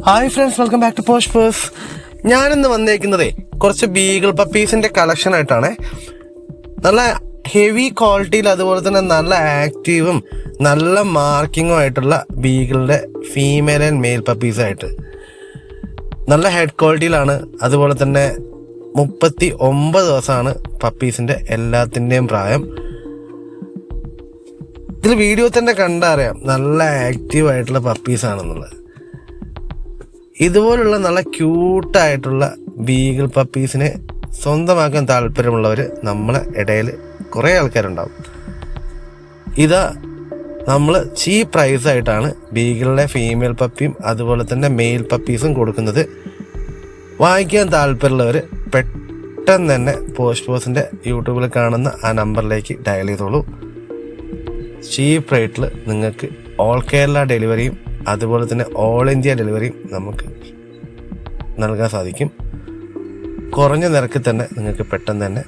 Hi friends, welcome back to Posh Purse. ഞാനിന്ന് വന്നേക്കുന്നതേ കുറച്ച് ബീഗിൾ പപ്പീസിന്റെ കളക്ഷൻ ആയിട്ടാണ്. നല്ല ഹെവി ക്വാളിറ്റിയിൽ അതുപോലെ തന്നെ നല്ല ആക്റ്റീവും നല്ല മാർക്കിങ്ങും ആയിട്ടുള്ള ബീഗിളിന്റെ ഫീമെയിൽ ആൻഡ് മെയിൽ പപ്പീസായിട്ട് നല്ല ഹെഡ് ക്വാളിറ്റിയിലാണ്. അതുപോലെ തന്നെ 39 ദിവസമാണ് പപ്പീസിന്റെ എല്ലാത്തിൻ്റെയും പ്രായം. ഇതിൽ വീഡിയോ തന്നെ കണ്ടറിയാം നല്ല ആക്റ്റീവായിട്ടുള്ള പപ്പീസാണെന്നുള്ളത്. ഇതുപോലുള്ള നല്ല ക്യൂട്ടായിട്ടുള്ള ബീഗിൾ പപ്പീസിനെ സ്വന്തമാക്കാൻ താല്പര്യമുള്ളവർ നമ്മളെ ഇടയിൽ കുറേ ആൾക്കാരുണ്ടാവും. ഇതാ നമ്മൾ ചീപ്പ് പ്രൈസായിട്ടാണ് ബീഗിളിലെ ഫീമെയിൽ പപ്പിയും അതുപോലെ തന്നെ മെയിൽ പപ്പീസും കൊടുക്കുന്നത്. വാങ്ങിക്കാൻ താല്പര്യമുള്ളവർ പെട്ടെന്ന് തന്നെ പോസ്റ്റ് ബോസിൻ്റെ യൂട്യൂബിൽ കാണുന്ന ആ നമ്പറിലേക്ക് ഡയൽ ചെയ്തോളൂ. ചീപ്പ് റേറ്റിൽ നിങ്ങൾക്ക് ഓൾ കേരള ഡെലിവറിയും അതുപോലെ തന്നെ ഓൾ ഇന്ത്യ ഡെലിവറിയും നമുക്ക് നൽകാൻ സാധിക്കും. കുറഞ്ഞ നിരക്കിൽ തന്നെ നിങ്ങൾക്ക് പെട്ടെന്ന് തന്നെ